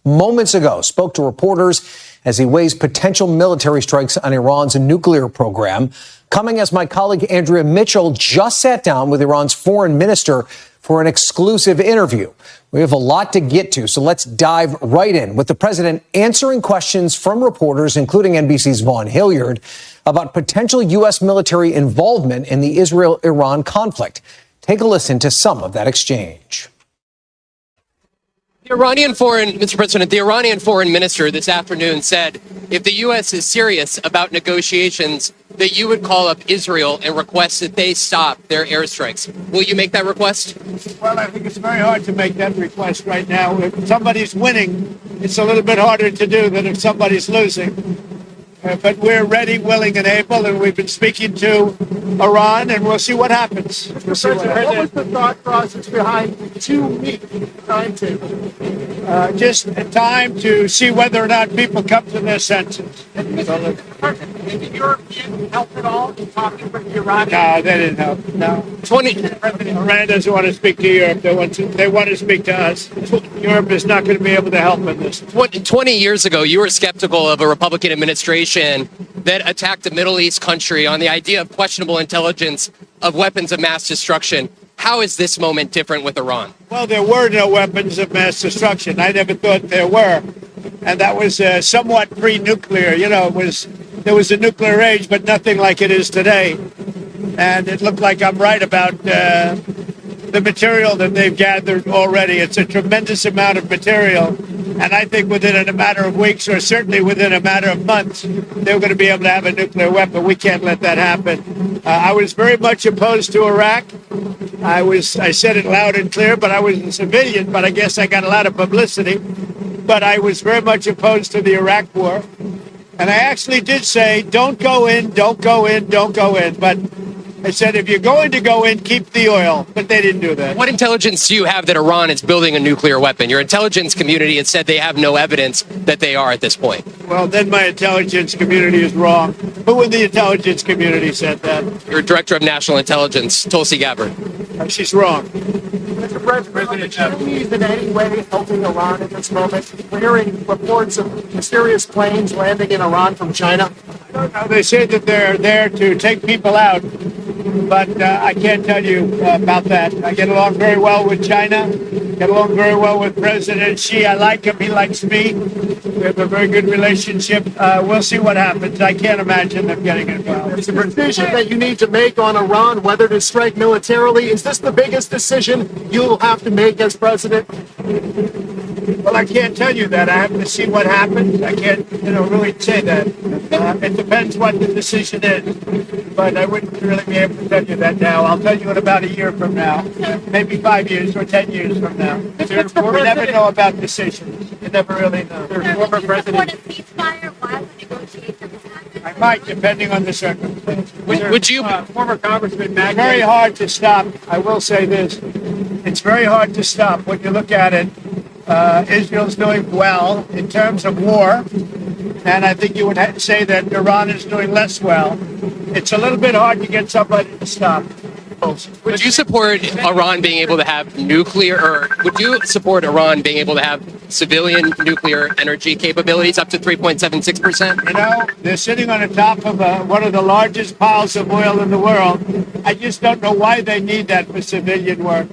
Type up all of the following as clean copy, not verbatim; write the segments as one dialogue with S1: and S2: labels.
S1: moments ago spoke to reporters as he weighs potential military strikes on Iran's nuclear program. Coming as my colleague Andrea Mitchell just sat down with Iran's foreign minister for an exclusive interview. We have a lot to get to, so let's dive right in with the president answering questions from reporters, including NBC's Vaughn Hilliard, about potential U.S. military involvement in the Israel-Iran conflict. Take a listen to some of that exchange.
S2: Mr. President, the Iranian foreign minister this afternoon said if the U.S. is serious about negotiations, that you would call up Israel and request that they stop their airstrikes. Will you make that request?
S3: Well, I think it's very hard to make that request right now. If somebody's winning, it's a little bit harder to do than if somebody's losing. But we're ready, willing, and able, and we've been speaking to Iran, and we'll see what happens.
S4: What was the thought process behind the 2-week timetable?
S3: Just a time to see whether or not people come to their senses.
S4: Did the Europeans help at all in talking with the Iranians?
S3: No, they didn't help. No. Iran doesn't want to speak to Europe. They want to speak to us. Europe is not going to be able to help in this.
S2: 20 years ago, you were skeptical of a Republican administration that attacked a Middle East country on the idea of questionable intelligence of weapons of mass destruction. How is this moment different with Iran?
S3: Well, there were no weapons of mass destruction. I never thought there were. And that was somewhat pre-nuclear. You know, there was a nuclear age, but nothing like it is today. And it looked like I'm right about the material that they've gathered already. It's a tremendous amount of material. And I think within a matter of weeks, or certainly within a matter of months, they're going to be able to have a nuclear weapon. We can't let that happen. I was very much opposed to Iraq. I said it loud and clear, but I was a civilian, but I guess I got a lot of publicity. But I was very much opposed to the Iraq war. And I actually did say, don't go in, don't go in, don't go in. But I said, if you're going to go in, keep the oil. But they didn't do that.
S2: What intelligence do you have that Iran is building a nuclear weapon? Your intelligence community has said they have no evidence that they are at this point.
S3: Well, then my intelligence community is wrong. Who in the intelligence community said that?
S2: Your director of national intelligence, Tulsi Gabbard.
S3: She's wrong.
S4: Mr. President, are the Chinese in any way helping Iran at this moment? We're hearing reports of mysterious planes landing in Iran from China.
S3: I don't know. They say that they're there to take people out, but I can't tell you about that. I get along very well with China, get along very well with President Xi. I like him. He likes me. We have a very good relationship. We'll see what happens. I can't imagine them getting involved.
S4: It's a decision that you need to make on Iran, whether to strike militarily. Is this the biggest decision you'll have to make as president?
S3: Well, I can't tell you that. I have to see what happens. I can't, really say that. It depends what the decision is. But I wouldn't really be able to tell you that now. I'll tell you in about a year from now, maybe 5 years or 10 years from now. We never know about decisions. You never really know.
S5: Former president. Ceasefire while the negotiations happen?
S3: I might, depending on the circumstances.
S2: Would you,
S3: former Congressman Magnus? It's very hard to stop. I will say this. It's very hard to stop when you look at it. Israel's doing well in terms of war, and I think you would say that Iran is doing less well. It's a little bit hard to get somebody to stop.
S2: Would you support Iran being able to have nuclear, or would you support Iran being able to have civilian nuclear energy capabilities up to 3.76%?
S3: You know, they're sitting on the top of one of the largest piles of oil in the world. I just don't know why they need that for civilian work.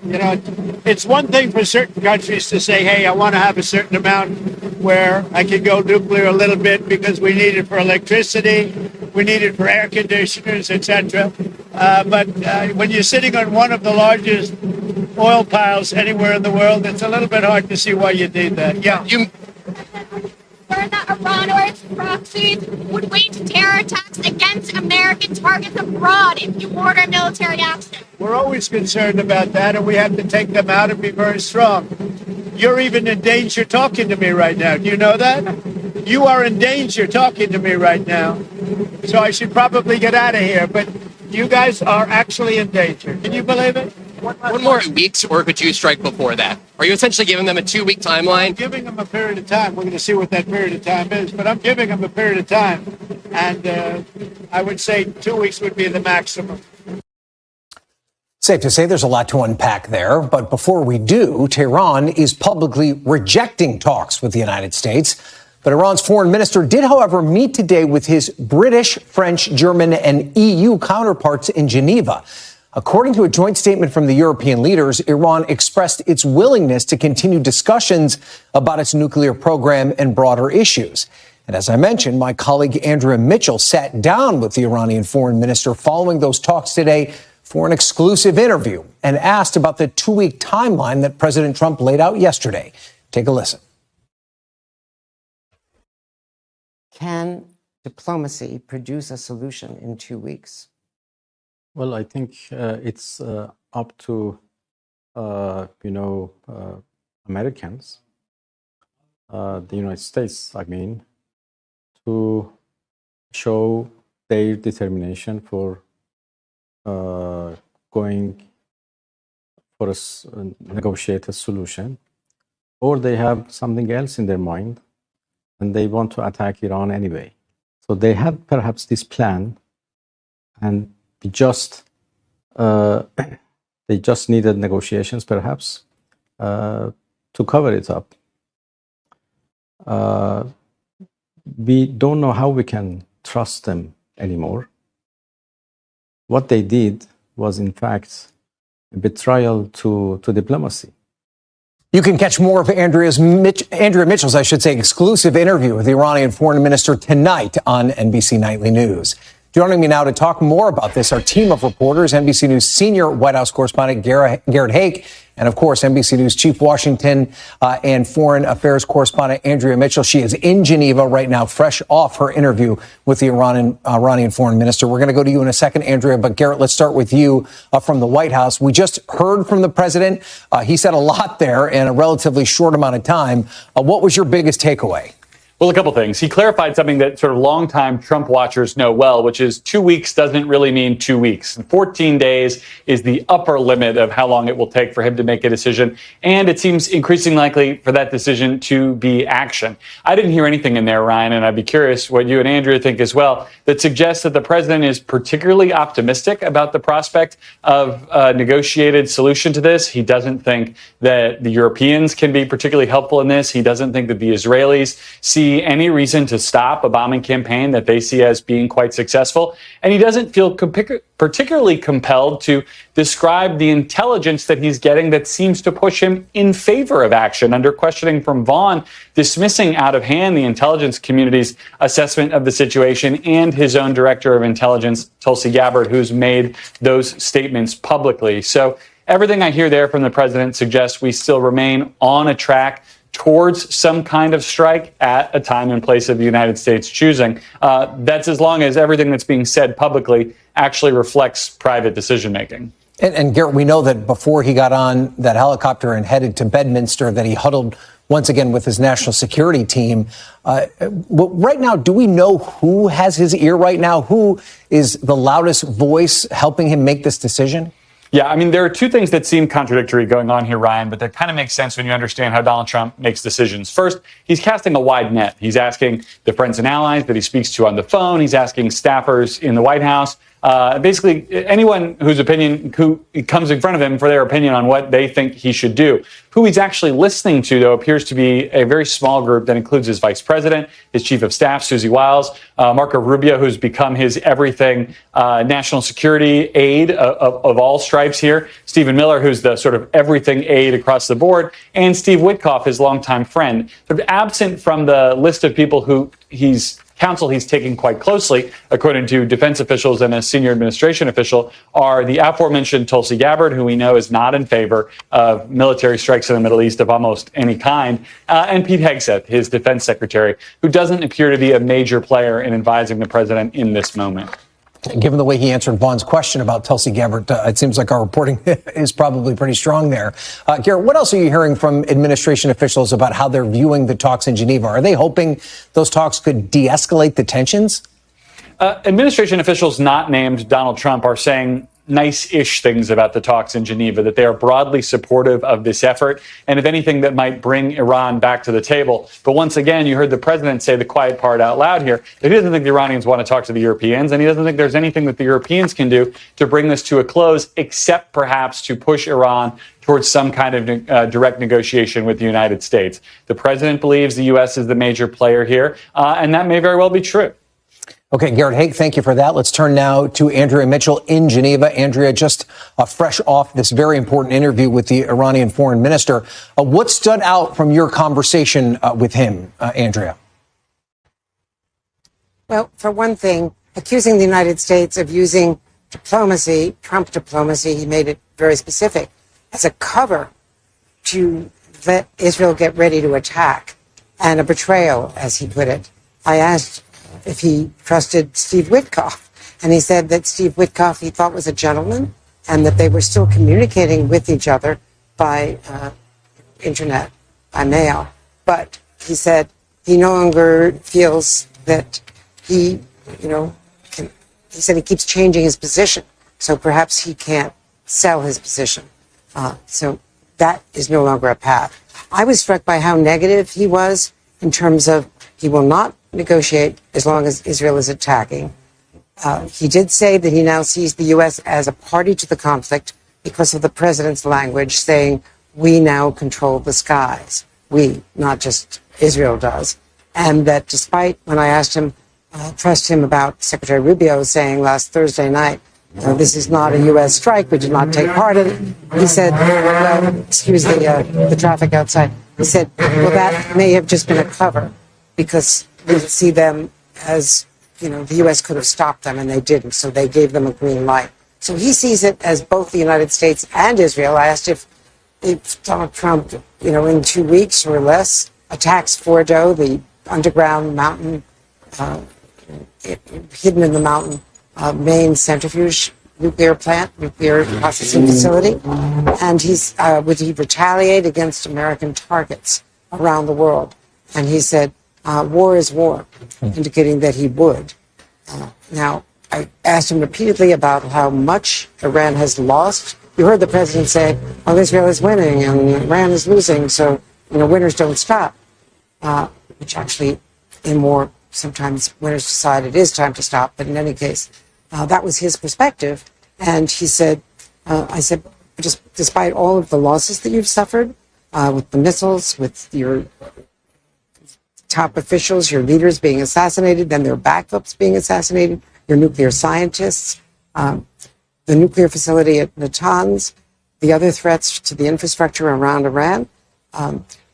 S3: It's one thing for certain countries to say, hey, I want to have a certain amount where I can go nuclear a little bit because we need it for electricity, we need it for air conditioners, etc. But when you're sitting on one of the largest oil piles anywhere in the world, it's a little bit hard to see why you need that. Yeah.
S5: That Iran or its proxies would wage terror attacks against American targets abroad if you order military action.
S3: We're always concerned about that, and we have to take them out and be very strong. You're even in danger talking to me right now. Do you know that? You are in danger talking to me right now. So I should probably get out of here, but you guys are actually in danger. Can you believe it?
S2: One more weeks, or could you strike before that? Are you essentially giving them a 2-week timeline?
S3: I'm giving them a period of time. We're going to see what that period of time is, but I'm giving them a period of time. And I would say 2 weeks would be the maximum.
S1: Safe to say there's a lot to unpack there. But before we do, Tehran is publicly rejecting talks with the United States. But Iran's foreign minister did, however, meet today with his British, French, German, and EU counterparts in Geneva. According to a joint statement from the European leaders, Iran expressed its willingness to continue discussions about its nuclear program and broader issues. And as I mentioned, my colleague Andrea Mitchell sat down with the Iranian foreign minister following those talks today for an exclusive interview and asked about the 2-week timeline that President Trump laid out yesterday. Take a listen.
S6: Can diplomacy produce a solution in 2 weeks?
S7: Well, I think it's up to, Americans, the United States, to show their determination for going for a negotiated solution, or they have something else in their mind and they want to attack Iran anyway. So they had perhaps this plan, and they just needed negotiations, perhaps, to cover it up. We don't know how we can trust them anymore. What they did was, in fact, a betrayal to diplomacy.
S1: You can catch more of Andrea Mitchell's, exclusive interview with the Iranian foreign minister tonight on NBC Nightly News. Joining me now to talk more about this, our team of reporters, NBC News senior White House correspondent Garrett Haake, and of course, NBC News chief Washington and foreign affairs correspondent Andrea Mitchell. She is in Geneva right now, fresh off her interview with the Iranian foreign minister. We're going to go to you in a second, Andrea, but Garrett, let's start with you from the White House. We just heard from the president. He said a lot there in a relatively short amount of time. What was your biggest takeaway?
S8: Well, a couple things. He clarified something that sort of longtime Trump watchers know well, which is 2 weeks doesn't really mean 2 weeks. 14 days is the upper limit of how long it will take for him to make a decision. And it seems increasingly likely for that decision to be action. I didn't hear anything in there, Ryan, and I'd be curious what you and Andrea think as well, that suggests that the president is particularly optimistic about the prospect of a negotiated solution to this. He doesn't think that the Europeans can be particularly helpful in this. He doesn't think that the Israelis see any reason to stop a bombing campaign that they see as being quite successful. And he doesn't feel particularly compelled to describe the intelligence that he's getting that seems to push him in favor of action. Under questioning from Vaughn, dismissing out of hand the intelligence community's assessment of the situation and his own director of intelligence, Tulsi Gabbard, who's made those statements publicly. So everything I hear there from the president suggests we still remain on a track towards some kind of strike at a time and place of the United States choosing. That's as long as everything that's being said publicly actually reflects private decision making.
S1: And Garrett, we know that before he got on that helicopter and headed to Bedminster, that he huddled once again with his national security team. Right now, do we know who has his ear right now? Who is the loudest voice helping him make this decision?
S8: Yeah, I mean, there are two things that seem contradictory going on here, Ryan, but that kind of makes sense when you understand how Donald Trump makes decisions. First, he's casting a wide net. He's asking the friends and allies that he speaks to on the phone. He's asking staffers in the White House. Basically, anyone who comes in front of him for their opinion on what they think he should do. Who he's actually listening to, though, appears to be a very small group that includes his vice president, his chief of staff, Susie Wiles, Marco Rubio, who's become his everything national security aide of all stripes here, Stephen Miller, who's the sort of everything aide across the board, and Steve Witkoff, his longtime friend. But absent from the list of people who he's taking quite closely, according to defense officials and a senior administration official, are the aforementioned Tulsi Gabbard, who we know is not in favor of military strikes in the Middle East of almost any kind, and Pete Hegseth, his defense secretary, who doesn't appear to be a major player in advising the president in this moment.
S1: Given the way he answered Vaughn's question about Tulsi Gabbard, it seems like our reporting is probably pretty strong there. Garrett, what else are you hearing from administration officials about how they're viewing the talks in Geneva? Are they hoping those talks could de-escalate the tensions?
S8: Administration officials not named Donald Trump are saying nice-ish things about the talks in Geneva, that they are broadly supportive of this effort, and if anything, that might bring Iran back to the table. But once again, you heard the president say the quiet part out loud here, that he doesn't think the Iranians want to talk to the Europeans, and he doesn't think there's anything that the Europeans can do to bring this to a close, except perhaps to push Iran towards some kind of direct negotiation with the United States. The president believes the U.S. is the major player here, and that may very well be true.
S1: Okay, Garrett Haake, thank you for that. Let's turn now to Andrea Mitchell in Geneva. Andrea, just fresh off this very important interview with the Iranian foreign minister, what stood out from your conversation with him, Andrea?
S6: Well, for one thing, accusing the United States of using diplomacy, Trump diplomacy, he made it very specific, as a cover to let Israel get ready to attack, and a betrayal, as he put it. I asked if he trusted Steve Witkoff, and he said that Steve Witkoff he thought was a gentleman, and that they were still communicating with each other by internet, by mail. But he said he no longer feels that he said he keeps changing his position, so perhaps he can't sell his position. So that is no longer a path. I was struck by how negative he was in terms of he will not negotiate as long as Israel is attacking. He did say that he now sees the U.S. as a party to the conflict because of the president's language saying, we now control the skies. We, not just Israel does. And that despite when I asked him, pressed him about Secretary Rubio saying last Thursday night, this is not a U.S. strike, we did not take part in it. He said, well, excuse the traffic outside. He said, well, that may have just been a cover because we see them as, the U.S. could have stopped them and they didn't, so they gave them a green light. So he sees it as both the United States and Israel. I asked if Donald Trump, in 2 weeks or less, attacks Fordo, the underground mountain, hidden in the mountain, main centrifuge nuclear plant, nuclear processing facility, and would he retaliate against American targets around the world? And he said, war is war, indicating that he would. Now, I asked him repeatedly about how much Iran has lost. You heard the president say, well, Israel is winning and Iran is losing, so, winners don't stop, which actually in war, sometimes winners decide it is time to stop, but in any case, that was his perspective. And he said, I said, just despite all of the losses that you've suffered with the missiles, with your top officials, your leaders being assassinated, then their backups being assassinated, your nuclear scientists, the nuclear facility at Natanz, the other threats to the infrastructure around Iran,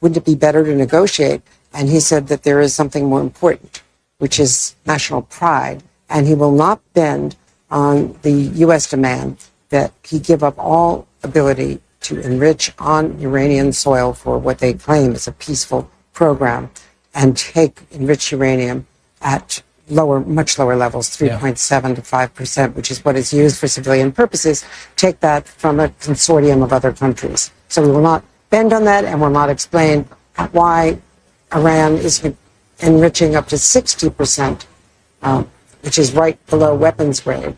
S6: wouldn't it be better to negotiate? And he said that there is something more important, which is national pride. And he will not bend on the U.S. demand that he give up all ability to enrich on Iranian soil for what they claim is a peaceful program and take enriched uranium at much lower levels, 3.7 to 5%, which is what is used for civilian purposes, take that from a consortium of other countries. So we will not bend on that and will not explain why Iran is enriching up to 60%, which is right below weapons grade,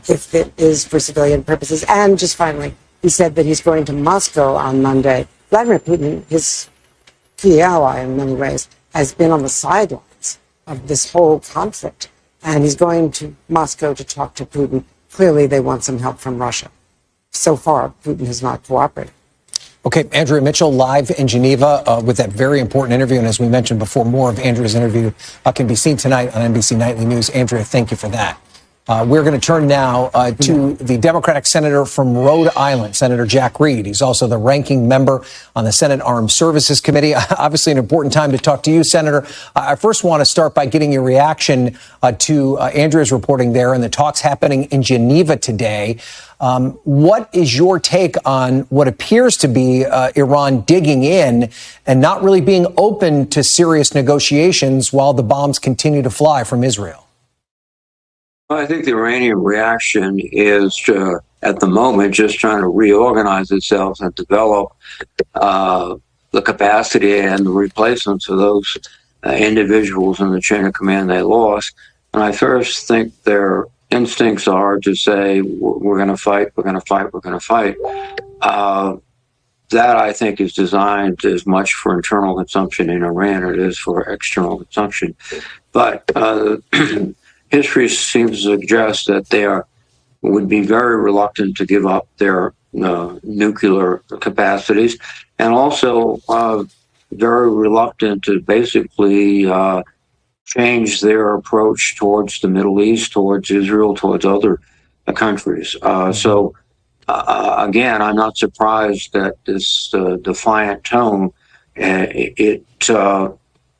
S6: if it is for civilian purposes. And just finally, he said that he's going to Moscow on Monday. Vladimir Putin, his key ally in many ways, has been on the sidelines of this whole conflict. And he's going to Moscow to talk to Putin. Clearly, they want some help from Russia. So far, Putin has not cooperated.
S1: Okay, Andrea Mitchell live in Geneva with that very important interview. And as we mentioned before, more of Andrea's interview can be seen tonight on NBC Nightly News. Andrea, thank you for that. We're going to turn now to the Democratic senator from Rhode Island, Senator Jack Reed. He's also the ranking member on the Senate Armed Services Committee. Obviously, an important time to talk to you, Senator. I first want to start by getting your reaction to Andrea's reporting there and the talks happening in Geneva today. What is your take on what appears to be Iran digging in and not really being open to serious negotiations while the bombs continue to fly from Israel?
S9: I think the Iranian reaction is, at the moment, just trying to reorganize itself and develop the capacity and the replacements for those individuals in the chain of command they lost. And I first think they're instincts are to say, we're going to fight, we're going to fight, we're going to fight. That, I think, is designed as much for internal consumption in Iran as it is for external consumption. But history seems to suggest that they would be very reluctant to give up their nuclear capacities, and also very reluctant to basically change their approach towards the Middle East, towards Israel, towards other countries. So, again, I'm not surprised that this defiant tone, it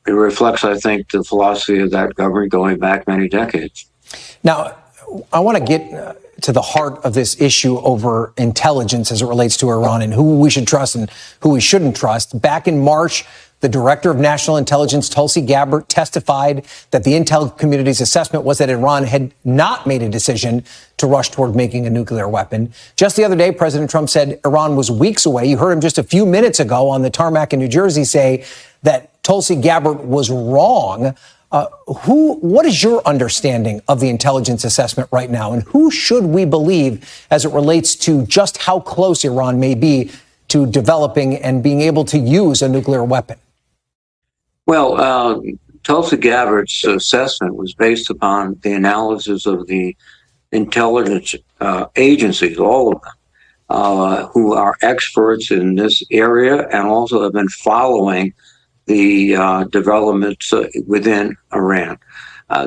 S9: reflects, I think, the philosophy of that government going back many decades.
S1: Now, I want to get to the heart of this issue over intelligence as it relates to Iran and who we should trust and who we shouldn't trust. Back in March, the director of national intelligence, Tulsi Gabbard, testified that the intel community's assessment was that Iran had not made a decision to rush toward making a nuclear weapon. Just the other day, President Trump said Iran was weeks away. You heard him just a few minutes ago on the tarmac in New Jersey say that Tulsi Gabbard was wrong. What is your understanding of the intelligence assessment right now, and who should we believe as it relates to just how close Iran may be to developing and being able to use a nuclear weapon?
S9: Well, Tulsi Gabbard's assessment was based upon the analysis of the intelligence agencies, all of them, who are experts in this area and also have been following the developments within Iran.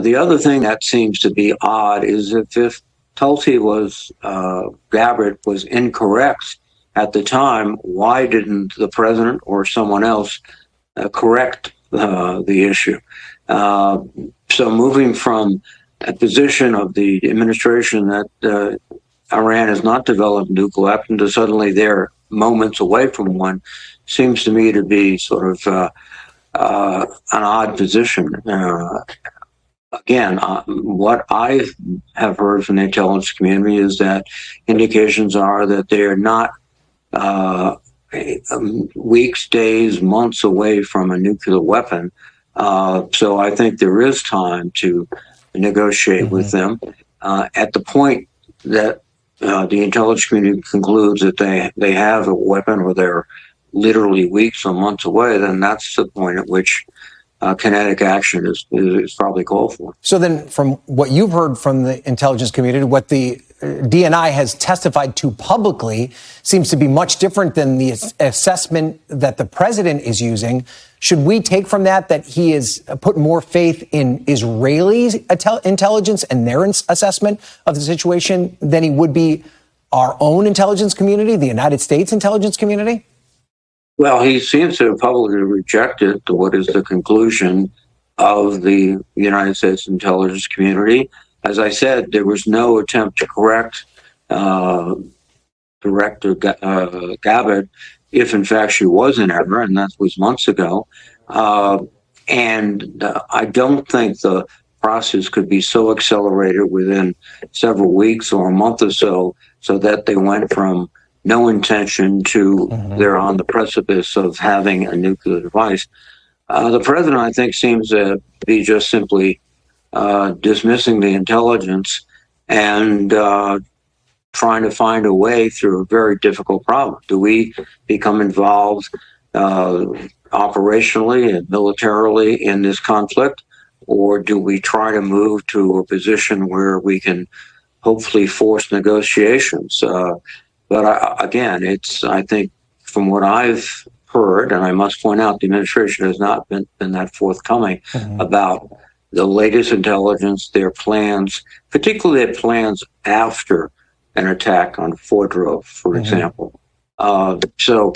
S9: The other thing that seems to be odd is if Tulsi Gabbard was incorrect at the time, why didn't the president or someone else correct the issue? So moving from a position of the administration that Iran has not developed a nuclear weapon to suddenly they're moments away from one seems to me to be sort of an odd position. Again, what I have heard from the intelligence community is that indications are that they are not weeks, days, months away from a nuclear weapon. So I think there is time to negotiate with them. At the point that the intelligence community concludes that they have a weapon or they're literally weeks or months away, then that's the point at which kinetic action is probably called for.
S1: So then, from what you've heard from the intelligence community, what the DNI has testified to publicly seems to be much different than the assessment that the president is using. Should we take from that he has put more faith in Israeli intelligence and their assessment of the situation than he would be our own intelligence community, the United States intelligence community?
S9: Well, he seems to have publicly rejected what is the conclusion of the United States intelligence community. As I said, there was no attempt to correct Director Gabbard if, in fact, she was in error, and that was months ago. And I don't think the process could be so accelerated within several weeks or a month or so that they went from no intention to they're on the precipice of having a nuclear device. The president, I think, seems to be just simply dismissing the intelligence and trying to find a way through a very difficult problem. Do we become involved operationally and militarily in this conflict, or do we try to move to a position where we can hopefully force negotiations? But again, I think from what I've heard, and I must point out the administration has not been that forthcoming about the latest intelligence, their plans, particularly their plans after an attack on Fordro, for example. So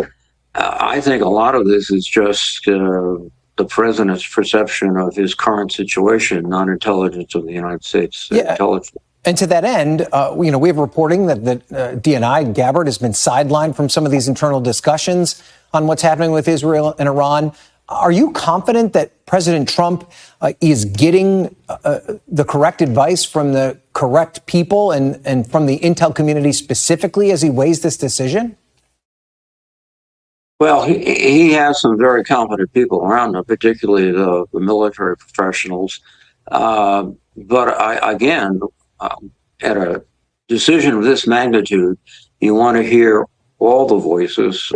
S9: I think a lot of this is just the president's perception of his current situation, not intelligence of the United States intelligence.
S1: And to that end, we have reporting that the DNI, Gabbard, has been sidelined from some of these internal discussions on what's happening with Israel and Iran. Are you confident that President Trump is getting the correct advice from the correct people and from the intel community specifically as he weighs this decision?
S9: Well, he has some very competent people around him, particularly the military professionals. But again, at a decision of this magnitude, you want to hear all the voices,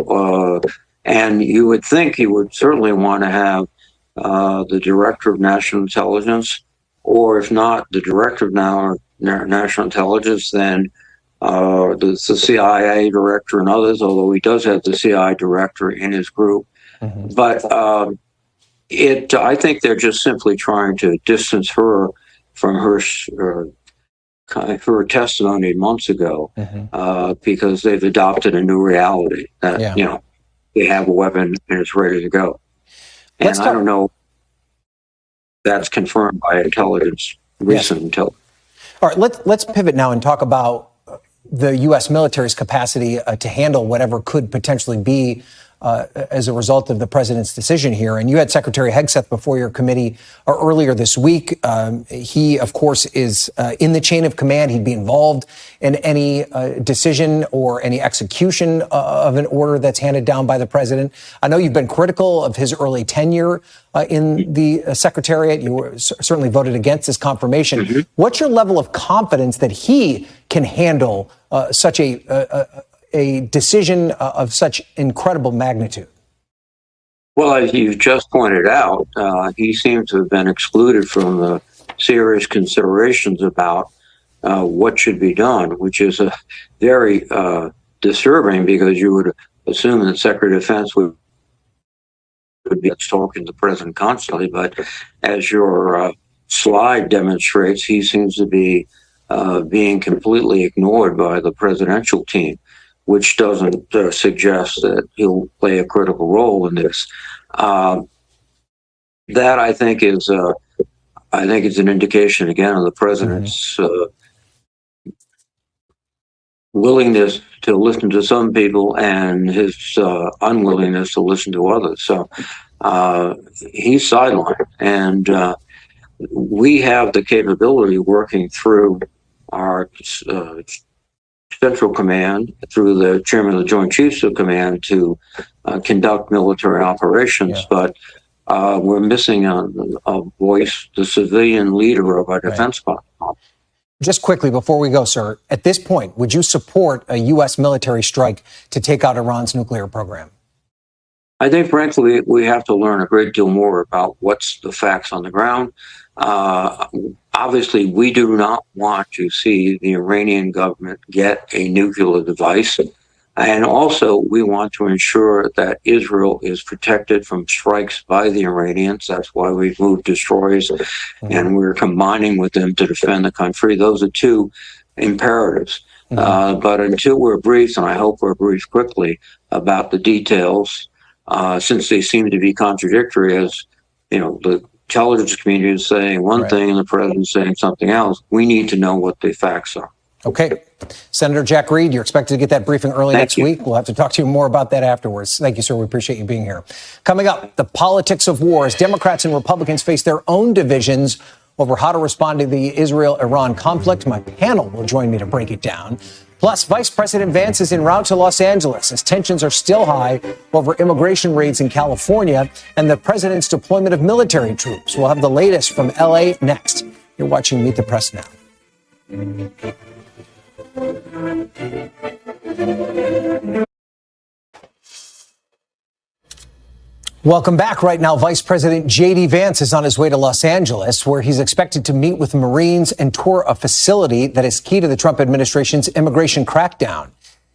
S9: and you would think he would certainly want to have the director of national intelligence, or if not the director of national intelligence, then the CIA director and others, although he does have the CIA director in his group. But I think they're just simply trying to distance her from her testimony months ago, because they've adopted a new reality that, they have a weapon and it's ready to go. And I don't know if that's confirmed by intelligence, recent intelligence.
S1: All right, let's pivot now and talk about the U.S. military's capacity to handle whatever could potentially be as a result of the president's decision here. And you had Secretary Hegseth before your committee earlier this week. He, of course, is in the chain of command. He'd be involved in any decision or any execution of an order that's handed down by the president. I know you've been critical of his early tenure in the Secretariat. You certainly voted against his confirmation. What's your level of confidence that he can handle such a decision of such incredible magnitude?
S9: Well, as you just pointed out, he seems to have been excluded from the serious considerations about what should be done, which is very disturbing, because you would assume that Secretary of Defense would be talking to the president constantly. But as your slide demonstrates, he seems to be being completely ignored by the presidential team, which doesn't suggest that he'll play a critical role in this. That I think is an indication again of the president's willingness to listen to some people and his unwillingness to listen to others. So he's sidelined, and we have the capability, working through our Central Command, through the Chairman of the Joint Chiefs of Command, to conduct military operations. But we're missing a voice, the civilian leader of our defense platform.
S1: Just quickly before we go, sir, at this point, would you support a U.S. military strike to take out Iran's nuclear program?
S9: I think, frankly, we have to learn a great deal more about what's the facts on the ground. Obviously, we do not want to see the Iranian government get a nuclear device. And also, we want to ensure that Israel is protected from strikes by the Iranians. That's why we've moved destroyers, and we're combining with them to defend the country. Those are two imperatives. But until we're briefed, and I hope we're briefed quickly about the details, since they seem to be contradictory, as you know, the intelligence community is saying one thing and the president saying something else, we need to know what the facts are.
S1: Okay. Senator Jack Reed, you're expected to get that briefing early next week. We'll have to talk to you more about that afterwards. Thank you, sir. We appreciate you being here. Coming up, the politics of war as Democrats and Republicans face their own divisions over how to respond to the Israel-Iran conflict. My panel will join me to break it down. Plus, Vice President Vance is en route to Los Angeles as tensions are still high over immigration raids in California and the president's deployment of military troops. We'll have the latest from L.A. next. You're watching Meet the Press Now. Welcome back. Right now, Vice President J.D. Vance is on his way to Los Angeles, where he's expected to meet with Marines and tour a facility that is key to the Trump administration's immigration crackdown.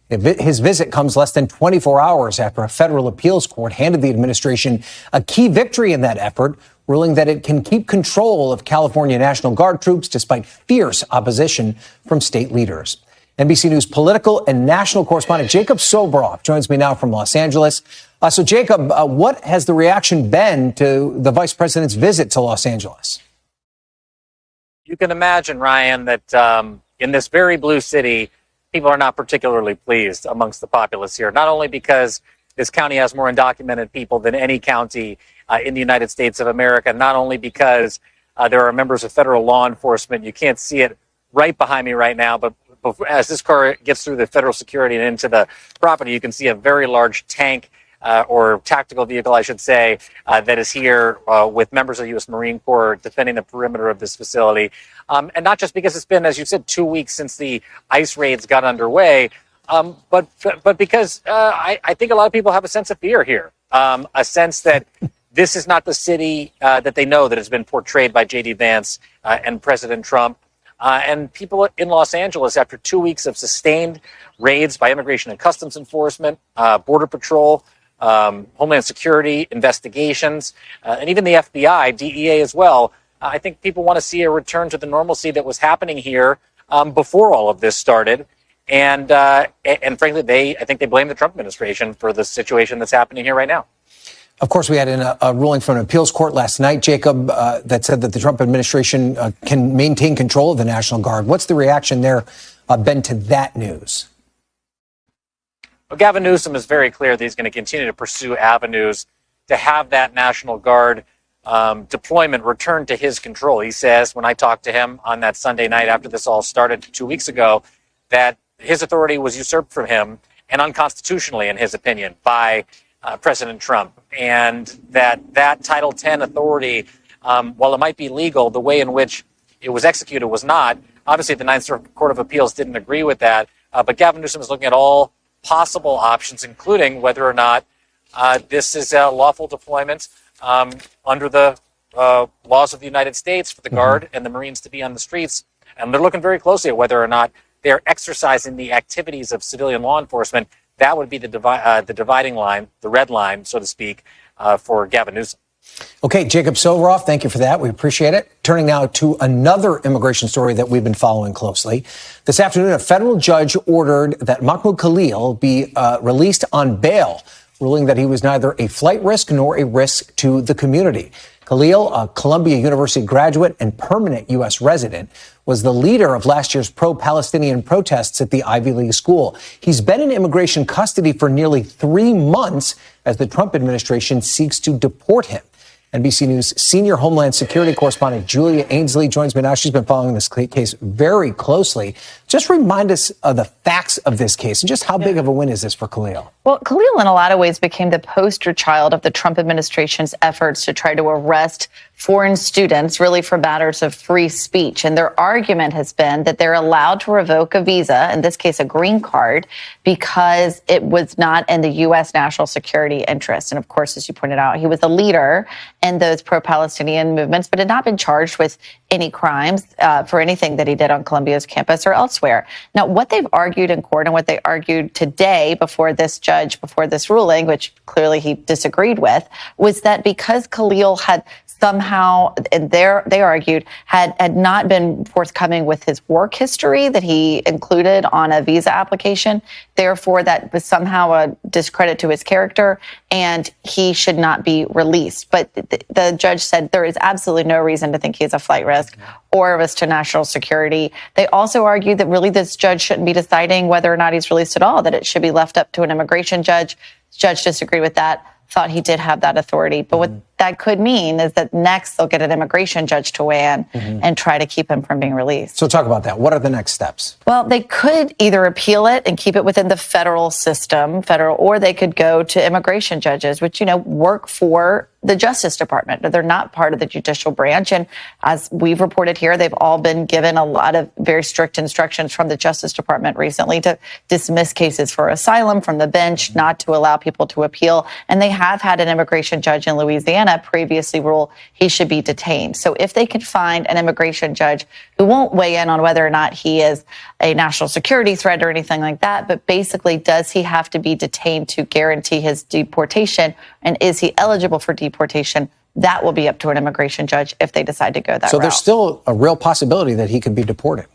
S1: His visit comes less than 24 hours after a federal appeals court handed the administration a key victory in that effort, ruling that it can keep control of California National Guard troops despite fierce opposition from state leaders. NBC News political and national correspondent Jacob Sobroff joins me now from Los Angeles. So, Jacob, what has the reaction been to the vice president's visit to Los Angeles?
S10: You can imagine, Ryan, that in this very blue city, people are not particularly pleased amongst the populace here, not only because this county has more undocumented people than any county in the United States of America, not only because there are members of federal law enforcement. You can't see it right behind me right now, but as this car gets through the federal security and into the property, you can see a very large tank or tactical vehicle, I should say, that is here with members of the U.S. Marine Corps defending the perimeter of this facility. And not just because it's been, as you said, 2 weeks since the ICE raids got underway, but because I think a lot of people have a sense of fear here, a sense that this is not the city that they know that has been portrayed by J.D. Vance and President Trump. And people in Los Angeles, after 2 weeks of sustained raids by Immigration and Customs Enforcement, Border Patrol, Homeland Security, investigations, and even the FBI, DEA as well, I think people want to see a return to the normalcy that was happening here before all of this started. And frankly, I think they blame the Trump administration for the situation that's happening here right now.
S1: Of course, we had a ruling from an appeals court last night, Jacob, that said that the Trump administration can maintain control of the National Guard. What's the reaction there been to that news?
S10: Well, Gavin Newsom is very clear that he's going to continue to pursue avenues to have that National Guard deployment returned to his control. He says, when I talked to him on that Sunday night after this all started 2 weeks ago, that his authority was usurped from him and unconstitutionally, in his opinion, by President Trump, and that Title X authority, while it might be legal, the way in which it was executed was not. Obviously, the Ninth Circuit Court of Appeals didn't agree with that, but Gavin Newsom is looking at all possible options, including whether or not this is a lawful deployment under the laws of the United States for the Guard and the Marines to be on the streets. And they're looking very closely at whether or not they're exercising the activities of civilian law enforcement. That would be the dividing line, the red line, so to speak, for Gavin Newsom.
S1: Okay, Jacob Silveroff, thank you for that. We appreciate it. Turning now to another immigration story that we've been following closely. This afternoon, a federal judge ordered that Mahmoud Khalil be released on bail, ruling that he was neither a flight risk nor a risk to the community. Khalil, a Columbia University graduate and permanent U.S. resident, was the leader of last year's pro-Palestinian protests at the Ivy League school. He's been in immigration custody for nearly 3 months as the Trump administration seeks to deport him. NBC News senior Homeland Security correspondent Julia Ainsley joins me now. She's been following this case very closely. Just remind us of the facts of this case and just how big of a win is this for Khalil?
S11: Well, Khalil, in a lot of ways, became the poster child of the Trump administration's efforts to try to arrest foreign students, really for matters of free speech. And their argument has been that they're allowed to revoke a visa, in this case, a green card, because it was not in the U.S. national security interest. And of course, as you pointed out, he was a leader in those pro-Palestinian movements, but had not been charged with any crimes for anything that he did on Columbia's campus or elsewhere. Now, what they've argued in court and what they argued today before this judge, before this ruling, which clearly he disagreed with, was that because Khalil had somehow, and they argued, had not been forthcoming with his work history that he included on a visa application. Therefore, that was somehow a discredit to his character, and he should not be released. But the judge said there is absolutely no reason to think he's a flight risk or a risk to national security. They also argued that really this judge shouldn't be deciding whether or not he's released at all, that it should be left up to an immigration judge. The judge disagreed with that, thought he did have that authority. But what that could mean is that next they'll get an immigration judge to weigh in and try to keep him from being released.
S1: So talk about that. What are the next steps? Well,
S11: They could either appeal it and keep it within the federal system, or they could go to immigration judges, which, work for the Justice Department. They're not part of the judicial branch. And as we've reported here, they've all been given a lot of very strict instructions from the Justice Department recently to dismiss cases for asylum from the bench, not to allow people to appeal. And they have had an immigration judge in Louisiana previously rule he should be detained. So if they can find an immigration judge who won't weigh in on whether or not he is a national security threat or anything like that, but basically, does he have to be detained to guarantee his deportation? And is he eligible for deportation? That will be up to an immigration judge if they decide to go that route.
S1: So there's still a real possibility that he could be deported.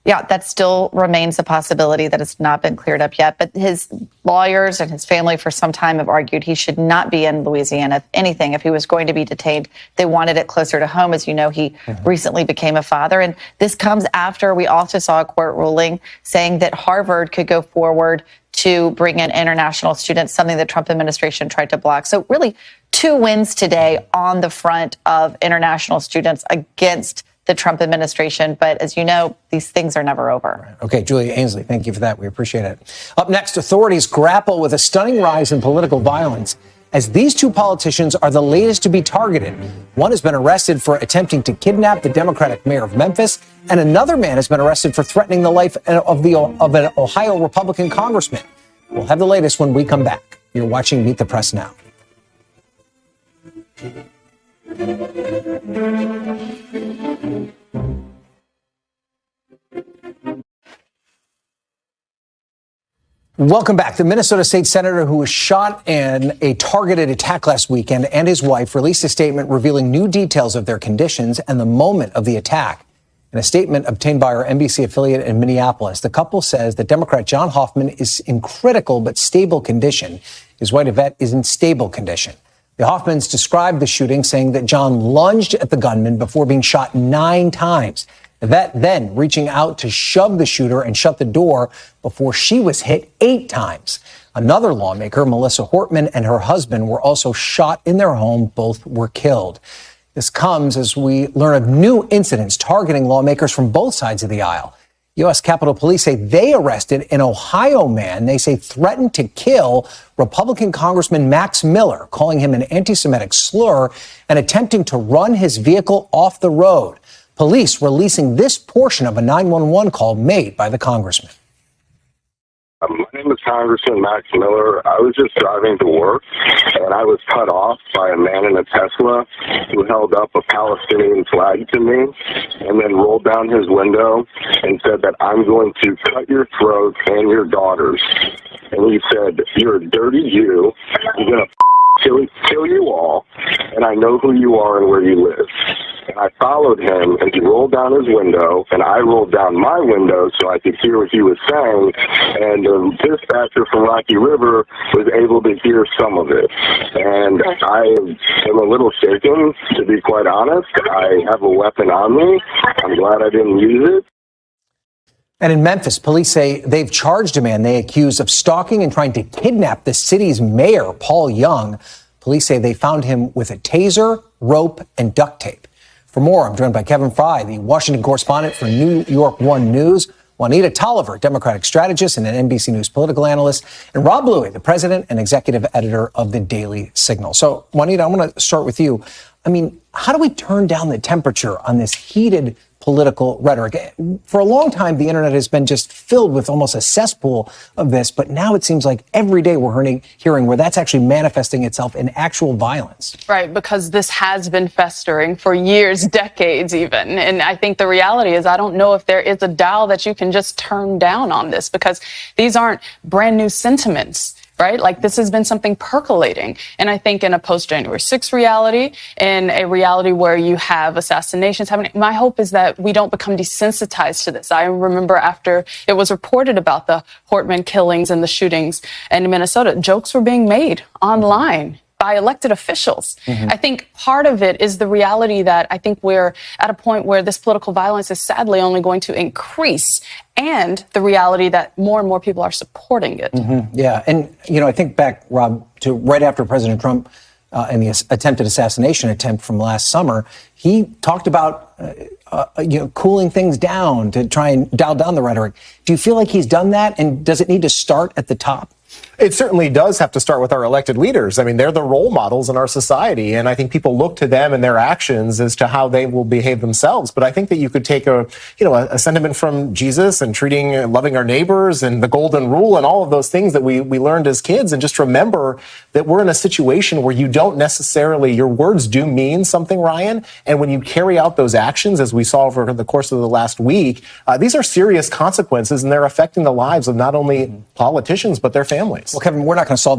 S11: Yeah, that still remains a possibility that has not been cleared up yet. But his lawyers and his family for some time have argued he should not be in Louisiana. If anything, if he was going to be detained, they wanted it closer to home. As you know, he recently became a father. And this comes after we also saw a court ruling saying that Harvard could go forward to bring in international students, something the Trump administration tried to block. So really 2 wins today on the front of international students against the Trump administration. But as you know, these things are never over.
S1: Okay, Julia Ainsley, thank you for that. We appreciate it. Up next, authorities grapple with a stunning rise in political violence as these two politicians are the latest to be targeted. One has been arrested for attempting to kidnap the Democratic mayor of Memphis, and another man has been arrested for threatening the life of an Ohio Republican congressman. We'll have the latest when we come back. You're watching Meet the Press Now. Welcome back. The Minnesota state senator who was shot in a targeted attack last weekend and his wife released a statement revealing new details of their conditions and the moment of the attack. In a statement obtained by our NBC affiliate in Minneapolis, the couple says that Democrat John Hoffman is in critical but stable condition. His wife Yvette is in stable condition. The Hoffmans described the shooting, saying that John lunged at the gunman before being shot 9 times. Yvette then reaching out to shove the shooter and shut the door before she was hit 8 times. Another lawmaker, Melissa Hortman, and her husband were also shot in their home. Both were killed. This comes as we learn of new incidents targeting lawmakers from both sides of the aisle. U.S. Capitol Police say they arrested an Ohio man they say threatened to kill Republican Congressman Max Miller, calling him an anti-Semitic slur and attempting to run his vehicle off the road. Police releasing this portion of a 911 call made by the congressman.
S12: My name is Congressman Max Miller. I was just driving to work, and I was cut off by a man in a Tesla who held up a Palestinian flag to me and then rolled down his window and said that I'm going to cut your throat and your daughters. And he said, you're a dirty Jew. I'm going to kill you all, and I know who you are and where you live. And I followed him, and he rolled down his window, and I rolled down my window so I could hear what he was saying. And the dispatcher from Rocky River was able to hear some of it. And I am a little shaken, to be quite honest. I have a weapon on me. I'm glad I didn't use it.
S1: And in Memphis, police say they've charged a man they accuse of stalking and trying to kidnap the city's mayor, Paul Young. Police say they found him with a taser, rope, and duct tape. For more, I'm joined by Kevin Fry, the Washington correspondent for New York One News, Juanita Tolliver, Democratic strategist and an NBC News political analyst, and Rob Bluey, the president and executive editor of the Daily Signal. So, Juanita, I want to start with you. I mean, how do we turn down the temperature on this heated political rhetoric? For a long time, the internet has been just filled with almost a cesspool of this, but now it seems like every day we're hearing where that's actually manifesting itself in actual violence.
S13: Right, because this has been festering for years, decades even. And I think the reality is I don't know if there is a dial that you can just turn down on this, because these aren't brand new sentiments. Right? Like, this has been something percolating. And I think in a post-January 6th reality, in a reality where you have assassinations happening, my hope is that we don't become desensitized to this. I remember after it was reported about the Hortman killings and the shootings in Minnesota, jokes were being made online by elected officials. I think part of it is the reality that I think we're at a point where this political violence is sadly only going to increase, and the reality that more and more people are supporting it.
S1: Yeah. And, you know, I think back, Rob, to right after President Trump and the attempted assassination attempt from last summer, he talked about, cooling things down to try and dial down the rhetoric. Do you feel like he's done that? And does it need to start at the top?
S4: It certainly does have to start with our elected leaders. I mean, they're the role models in our society, and I think people look to them and their actions as to how they will behave themselves. But I think that you could take a sentiment from Jesus and loving our neighbors and the golden rule and all of those things that we learned as kids, and just remember that we're in a situation where you don't necessarily, your words do mean something, Ryan, and when you carry out those actions, as we saw over the course of the last week, these are serious consequences, and they're affecting the lives of not only politicians, but their families.
S1: Well, Kevin, we're not going to solve